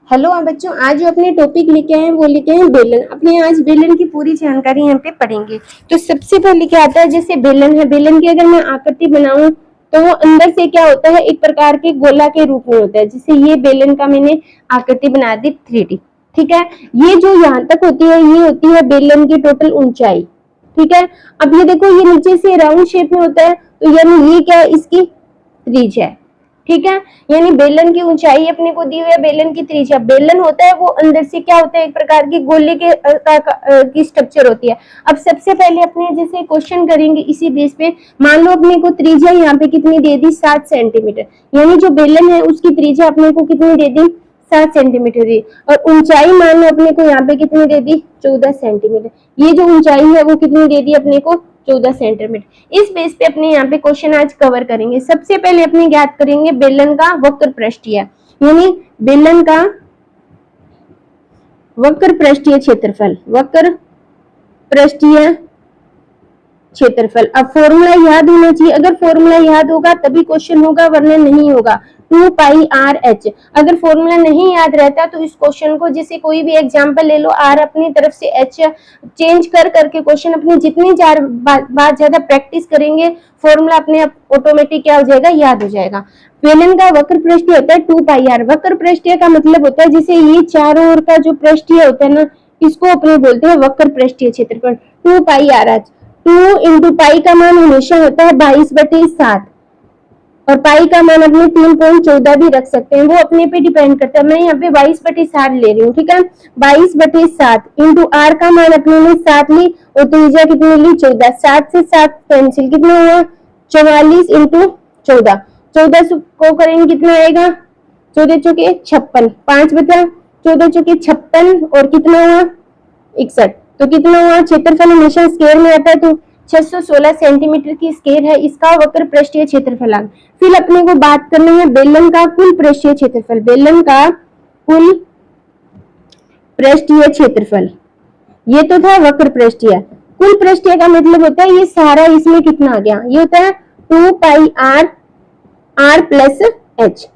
Hello बच्चों, आज जो अपने टॉपिक लेके आए हैं वो लेके आए हैं बेलन। अपने आज बेलन की पूरी जानकारी यहाँ पे पढ़ेंगे। तो सबसे पहले क्या आता है, जैसे बेलन है, बेलन की अगर मैं आकृति बनाऊं तो वो अंदर से क्या होता है, एक प्रकार के गोला के रूप में होता है। जैसे ये बेलन का मैंने आकृति बना दी 3D। ठीक है, ये जो यहाँ तक होती है ये होती है बेलन की टोटल ऊंचाई। ठीक है, अब ये देखो ये नीचे से राउंड शेप में होता है, तो यानी ये क्या है, इसकी त्रिज्या है। ठीक है, यानी बेलन की ऊंचाई अपने को दी हुई है, बेलन की त्रिज्या। बेलन होता है वो अंदर से क्या होता है, एक प्रकार की गोले के की स्ट्रक्चर होती है। अब सबसे पहले अपने जैसे क्वेश्चन करेंगे इसी बेस पे। मान लो अपने को त्रिज्या यहाँ पे कितनी दे दी, 7 सेंटीमीटर। यानी जो बेलन है उसकी त्रिज्या अपने को कितनी दे दी, 7 सेंटीमीटर दी। और ऊंचाई मान लो अपने को यहाँ पे कितनी दे दी, 14 सेंटीमीटर। ये जो ऊंचाई है वो कितनी दे दी अपने को, 14 सेंटीमीटर। इस बेस पे अपने यहाँ पे क्वेश्चन आज कवर करेंगे। सबसे पहले अपने ज्ञात करेंगे बेलन का वक्र पृष्ठीय, यानी बेलन का वक्र पृष्ठीय क्षेत्रफल, वक्र पृष्ठीय क्षेत्रफल। अब फॉर्मूला याद होना चाहिए, अगर फॉर्मूला याद होगा तभी क्वेश्चन होगा, वरना नहीं होगा। 2 पाई आर एच। अगर फॉर्मूला नहीं याद रहता तो इस क्वेश्चन को, जैसे कोई भी एग्जांपल ले लो, आर अपनी तरफ से एच चेंज कर करके क्वेश्चन अपनी जितनी बार ज्यादा प्रैक्टिस करेंगे फॉर्मूला अपने ऑटोमेटिक क्या हो जाएगा, याद हो जाएगा। बेलन का वक्र पृष्ठीय होता है 2 पाई आर। वक्र पृष्ठीय का मतलब होता है जैसे ये चारों ओर का जो पृष्ठीय होता है ना, इसको अपने बोलते हैं वक्र पृष्ठीय क्षेत्रफल। 2 pi R H. 2 into pi का मान हमेशा होता है 22/7 और पाई का मान अपने 3.14 भी रख सकते हैं, वो अपने पे डिपेंड करता है। मैं यहाँ पे 22/7 ले रही हूँ। ठीक है, 22/7 इंटू आर का मान अपने ने 7 ली और त्रिज्या कितनी ली, 14। 7 से 7 कैंसिल, कितना हुआ, 44 इंटू 14। 14 को करेंगे कितना आएगा, 14 चौके 56, 5/14 चौके 56 और कितना हुआ 61। तो कितना हुआ, क्षेत्रफल हमेशा स्क्वायर में आता है, तो 616 सेंटीमीटर की स्क्वायर है इसका वक्र पृष्ठीय क्षेत्रफल। फिर अपने को बात करनी है बेलन का कुल पृष्ठीय क्षेत्रफल। बेलन का कुल पृष्ठीय क्षेत्रफल, ये तो था वक्र पृष्ठीय। कुल पृष्ठीय का मतलब होता है ये सारा, इसमें कितना आ गया, ये होता है 2 pi r, r plus h.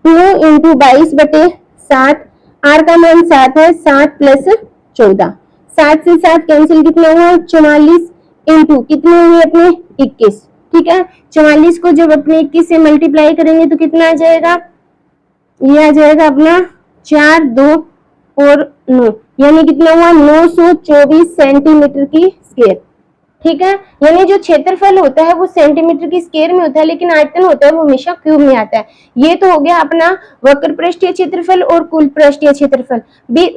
2 into 22/7, r का मान 7 है, 7 प्लस 14। 7 से 7 कैंसिल, कितना हुआ 44 इंटू कितने हुए अपने 21। ठीक है, 44 को जब अपने 21 से मल्टीप्लाई करेंगे तो कितना आ जाएगा, ये आ जाएगा अपना 4, 2 और 9, यानी कितना हुआ 924 सेंटीमीटर की स्क्वायर। ठीक है, यानी जो क्षेत्रफल होता है वो सेंटीमीटर की स्क्वायर में होता है, लेकिन आयतन होता है वो हमेशा क्यूब में आता है। ये तो हो गया अपना वक्र पृष्ठीय क्षेत्रफल और कुल पृष्ठीय क्षेत्रफल।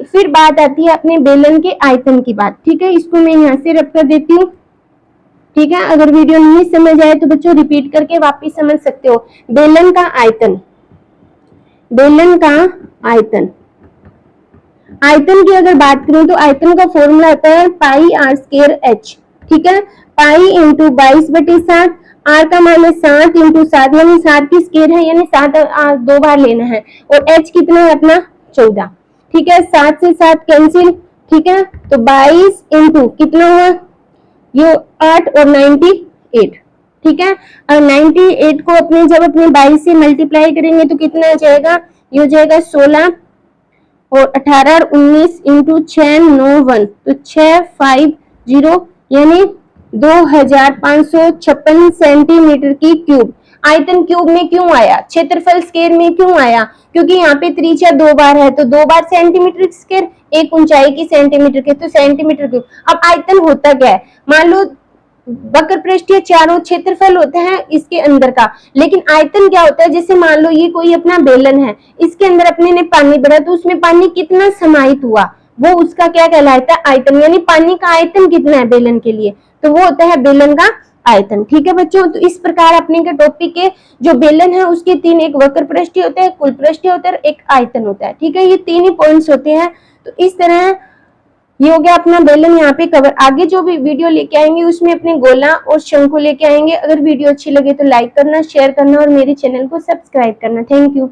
फिर बात आती है अपने बेलन के आयतन की बात। ठीक है, इसको मैं यहाँ से रख कर देती हूँ। ठीक है, अगर वीडियो नहीं समझ आए तो बच्चों रिपीट करके वापिस समझ सकते हो। बेलन का आयतन, बेलन का आयतन, आयतन की अगर बात करें तो आयतन का फॉर्मूला होता है पाई आर स्क्वायर एच। ठीक है, पाई इंटू 22/7, आर का मान है 7 इंटू 7, यानी 7 की स्क्वायर है, यानी 7 दो बार लेना है, और एच कितना है अपना 14। ठीक है, 7 से 7 कैंसिल, ठीक है, तो 22 इंटू कितना हुआ, ये 8 और 98। ठीक है, और 98 को अपने जब अपने 22 से मल्टीप्लाई करेंगे तो कितना आ जाएगा, ये हो जाएगा 16 और 18 और 19 इंटू 6 9 1, तो 650, यानी 2556 सेंटीमीटर की क्यूब। आयतन क्यूब में क्यों आया, क्षेत्रफल स्क्वायर में क्यों आया, क्योंकि यहाँ पे त्रिज्या 2 बार है, तो 2 बार सेंटीमीटर स्क्वायर, एक ऊंचाई की सेंटीमीटर के, तो सेंटीमीटर क्यूब। अब आयतन होता क्या है, मान लो वक्र पृष्ठीय चारों क्षेत्रफल होते हैं इसके अंदर का, लेकिन आयतन क्या होता है, जैसे मान लो ये कोई अपना बेलन है, इसके अंदर अपने ने पानी भरा, तो उसमें पानी कितना समाहित हुआ, वो उसका क्या कहलाता है, आयतन। यानी पानी का आयतन कितना है बेलन के लिए, तो वो होता है बेलन का आयतन। ठीक है बच्चों, तो इस प्रकार अपने के टॉपिक के जो बेलन है उसके 3, एक वक्र पृष्ठीय होता है, कुल पृष्ठीय होता है, एक आयतन होता है। ठीक है, ये 3 ही पॉइंट्स होते हैं। तो इस तरह ये हो गया अपना बेलन यहाँ पे कवर। आगे जो भी वीडियो लेके आएंगे उसमें अपने गोला और शंकु लेके आएंगे। अगर वीडियो अच्छी लगे तो लाइक करना, शेयर करना और मेरे चैनल को सब्सक्राइब करना। Thank you.